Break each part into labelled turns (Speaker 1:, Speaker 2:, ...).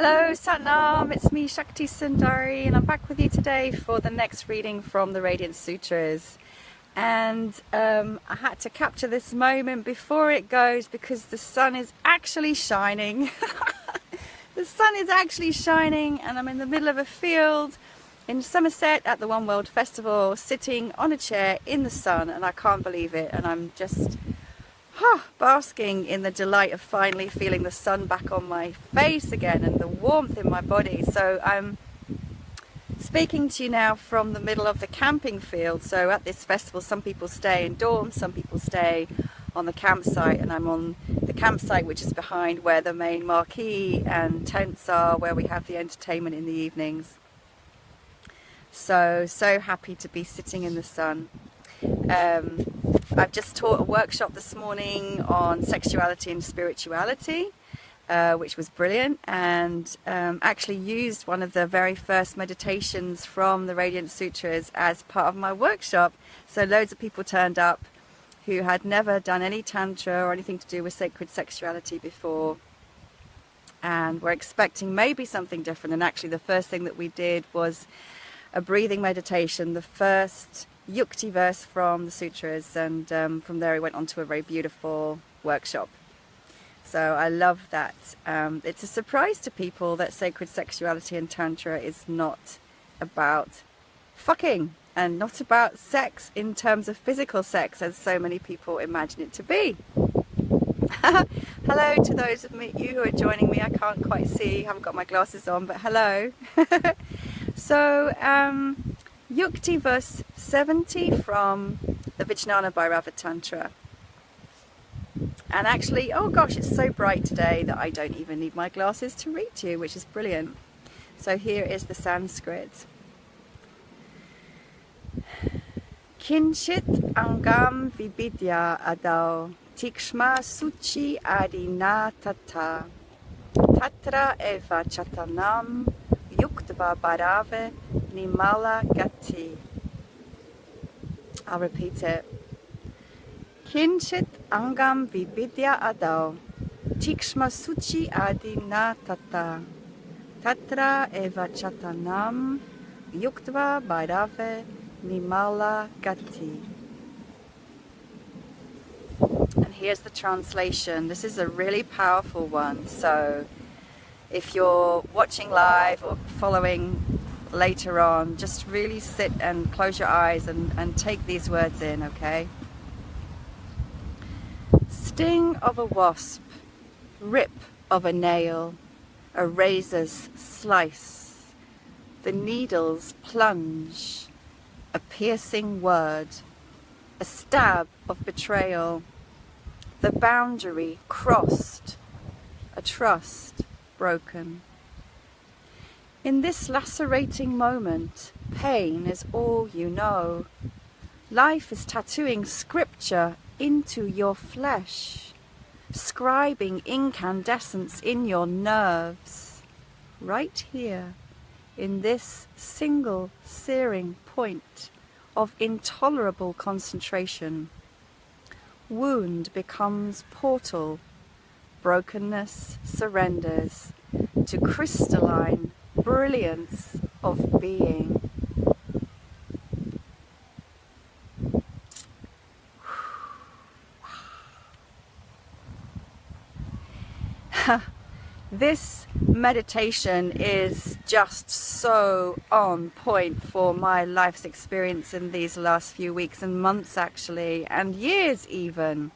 Speaker 1: Hello Satnam, it's me Shakti Sundari, and I'm back with you today for the next reading from the Radiance Sutras. And I had to capture this moment before it goes because the sun is actually shining. The sun is actually shining, and I'm in the middle of a field in Somerset at the One World Festival, sitting on a chair in the sun, and I can't believe it, and I'm just basking in the delight of finally feeling the sun back on my face again and the warmth in my body. So I'm speaking to you now from the middle of the camping field. So at this festival, some people stay in dorms, some people stay on the campsite, and I'm on the campsite which is behind where the main marquee and tents are, where we have the entertainment in the evenings. So happy to be sitting in the sun. I've just taught a workshop this morning on sexuality and spirituality, which was brilliant, and actually used one of the very first meditations from the Radiance Sutras as part of my workshop. So loads of people turned up who had never done any tantra or anything to do with sacred sexuality before, and were expecting maybe something different. And actually the first thing that we did was a breathing meditation, the first Yukti verse from the sutras, and from there we went on to a very beautiful workshop. So I love that. It's a surprise to people that sacred sexuality and tantra is not about fucking and not about sex in terms of physical sex as so many people imagine it to be. Hello to those of you who are joining me. I can't quite see, haven't got my glasses on, but hello. So Yukti verse 70 from the Vijnana Bhairava Tantra. And actually, oh gosh, it's so bright today that I don't even need my glasses to read to you, which is brilliant. So here is the Sanskrit. Kinchit angam vibidya adau tikshma suchi adina tata tatra eva chatanam yuktva bhairava nimala gati. I'll repeat it. Kinchit angam vibidya adau tikshma suchi adina tata tatra eva chatanam yuktva bhairava nimala gati. And here's the translation. This is a really powerful one, so if you're watching live or following later on, just really sit and close your eyes and take these words in, okay? Sting of a wasp, rip of a nail, a razor's slice, the needle's plunge, a piercing word, a stab of betrayal, the boundary crossed, a trust broken. In this lacerating moment, pain is all you know. Life is tattooing scripture into your flesh, scribing incandescence in your nerves, right here, in this single searing point of intolerable concentration. Wound becomes portal, brokenness surrenders to crystalline brilliance of being. This meditation is just so on point for my life's experience in these last few weeks and months, actually, and years even.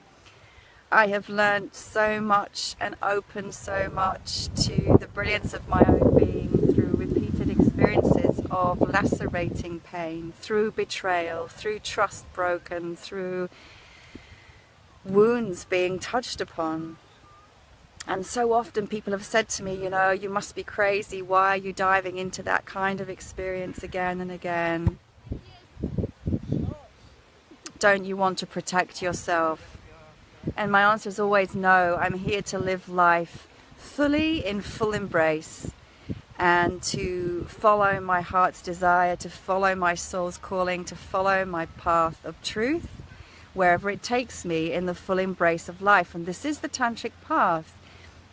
Speaker 1: I have learnt so much and opened so much to the brilliance of my own being through repeated experiences of lacerating pain, through betrayal, through trust broken, through wounds being touched upon. And so often people have said to me, you know, you must be crazy. Why are you diving into that kind of experience again and again? Don't you want to protect yourself? And my answer is always no. I'm here to live life fully in full embrace and to follow my heart's desire, to follow my soul's calling, to follow my path of truth, wherever it takes me in the full embrace of life. And this is the tantric path.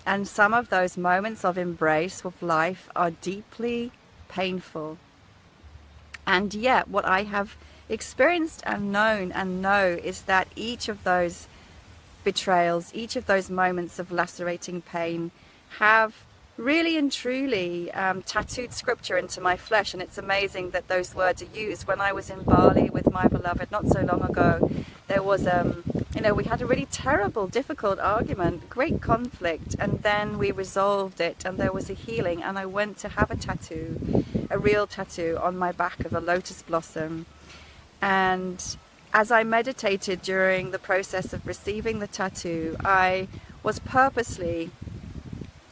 Speaker 1: And some of those moments of embrace with life are deeply painful. And yet what I have experienced and known and know is that each of those betrayals, each of those moments of lacerating pain have really and truly tattooed scripture into my flesh. And it's amazing that those words are used. When I was in Bali with my beloved not so long ago, there was we had a really terrible, difficult argument, great conflict, and then we resolved it and there was a healing, and I went to have a tattoo, a real tattoo on my back of a lotus blossom. And as I meditated during the process of receiving the tattoo, I was purposely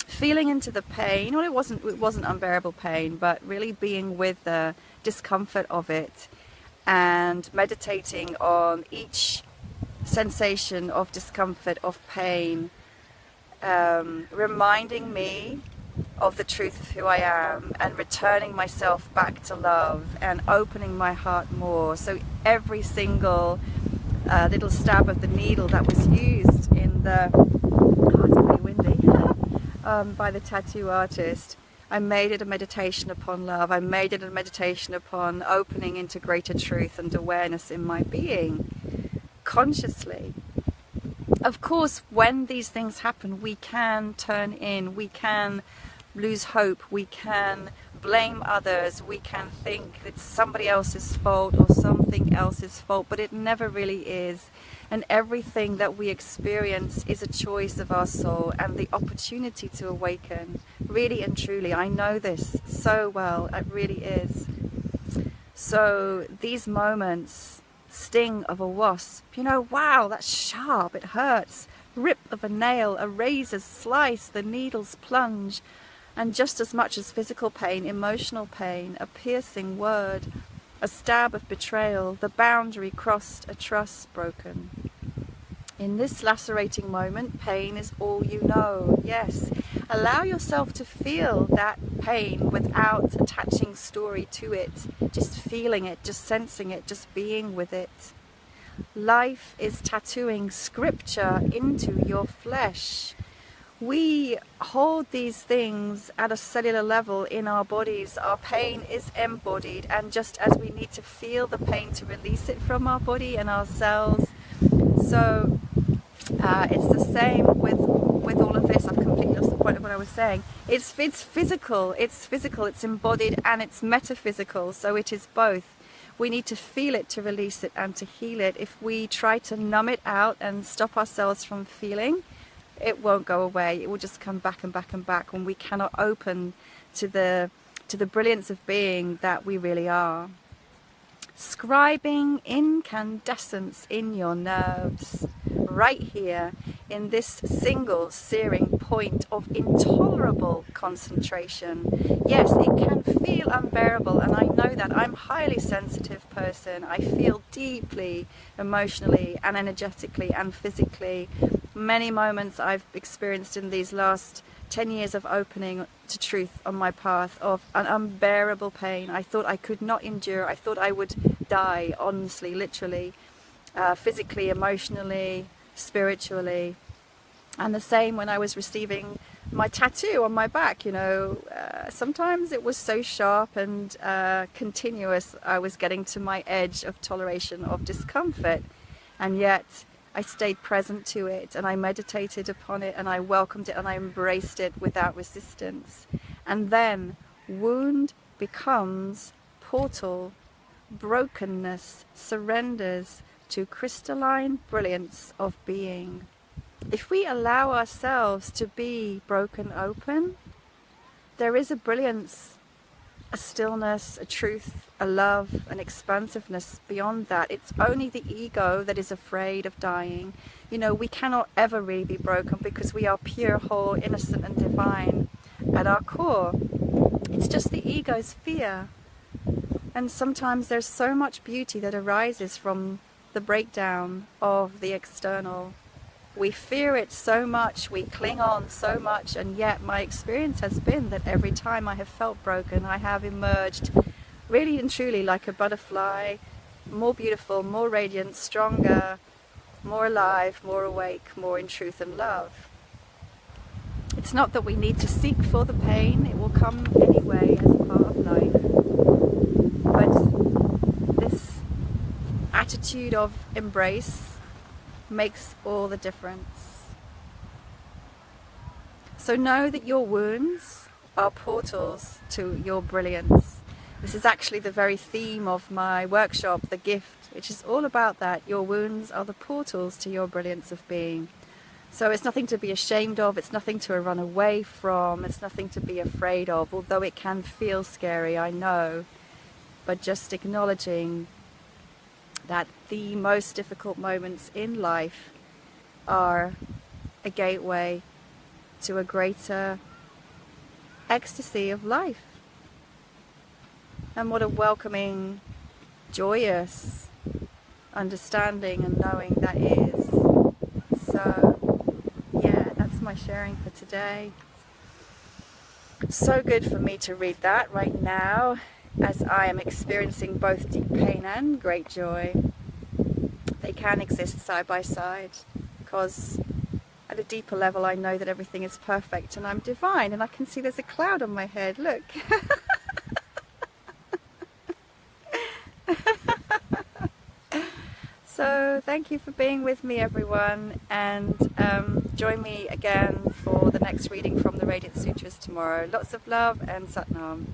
Speaker 1: feeling into the pain. Well, it wasn't unbearable pain, but really being with the discomfort of it and meditating on each sensation of discomfort, of pain, reminding me of the truth of who I am and returning myself back to love and opening my heart more. So every single little stab of the needle that was used in the it's pretty windy by the tattoo artist, I made it a meditation upon love. I made it a meditation upon opening into greater truth and awareness in my being consciously. Of course, when these things happen, we can turn in, we can lose hope, we can blame others, we can think it's somebody else's fault or something else's fault, but it never really is. And everything that we experience is a choice of our soul and the opportunity to awaken. Really and truly, I know this so well, it really is. So these moments, sting of a wasp, wow, that's sharp, it hurts. Rip of a nail, a razor's slice, the needle's plunge. And just as much as physical pain, emotional pain, a piercing word, a stab of betrayal, the boundary crossed, a trust broken. In this lacerating moment, pain is all you know. Yes, allow yourself to feel that pain without attaching story to it. Just feeling it, just sensing it, just being with it. Life is tattooing scripture into your flesh. We hold these things at a cellular level in our bodies. Our pain is embodied, and just as we need to feel the pain to release it from our body and our cells, so it's the same with all of this. I've completely lost the point of what I was saying. It's physical, it's embodied, and it's metaphysical, so it is both. We need to feel it to release it and to heal it. If we try to numb it out and stop ourselves from feeling, it won't go away. It will just come back and back and back when we cannot open to the brilliance of being that we really are. Scribing incandescence in your nerves, right here in this single searing point of intolerable concentration. Yes, it can feel unbearable, and I know that. I'm a highly sensitive person. I feel deeply emotionally and energetically and physically. Many moments I've experienced in these last 10 years of opening to truth on my path of an unbearable pain. I thought I could not endure. I thought I would die, honestly, literally, physically, emotionally, spiritually. And the same when I was receiving my tattoo on my back, sometimes it was so sharp and continuous. I was getting to my edge of toleration of discomfort, and yet I stayed present to it, and I meditated upon it, and I welcomed it, and I embraced it without resistance. And then wound becomes portal, brokenness surrenders to crystalline brilliance of being. If we allow ourselves to be broken open, there is a brilliance, a stillness, a truth, a love, an expansiveness beyond that. It's only the ego that is afraid of dying. We cannot ever really be broken because we are pure, whole, innocent and divine at our core. It's just the ego's fear. And sometimes there's so much beauty that arises from the breakdown of the external. We fear it so much, we cling on so much, and yet my experience has been that every time I have felt broken, I have emerged really and truly like a butterfly, more beautiful, more radiant, stronger, more alive, more awake, more in truth and love. It's not that we need to seek for the pain, it will come anyway as a part of life. But this attitude of embrace makes all the difference. So know that your wounds are portals to your brilliance. This is actually the very theme of my workshop, The Gift, which is all about that. Your wounds are the portals to your brilliance of being. So it's nothing to be ashamed of, it's nothing to run away from, it's nothing to be afraid of, although it can feel scary, I know. But just acknowledging that the most difficult moments in life are a gateway to a greater ecstasy of life. And what a welcoming, joyous understanding and knowing that is. So, yeah, that's my sharing for today. So good for me to read that right now, as I am experiencing both deep pain and great joy. They can exist side by side, because at a deeper level I know that everything is perfect and I'm divine, and I can see there's a cloud on my head, look. So thank you for being with me, everyone, and join me again for the next reading from the Radiance Sutras tomorrow. Lots of love and Satnam.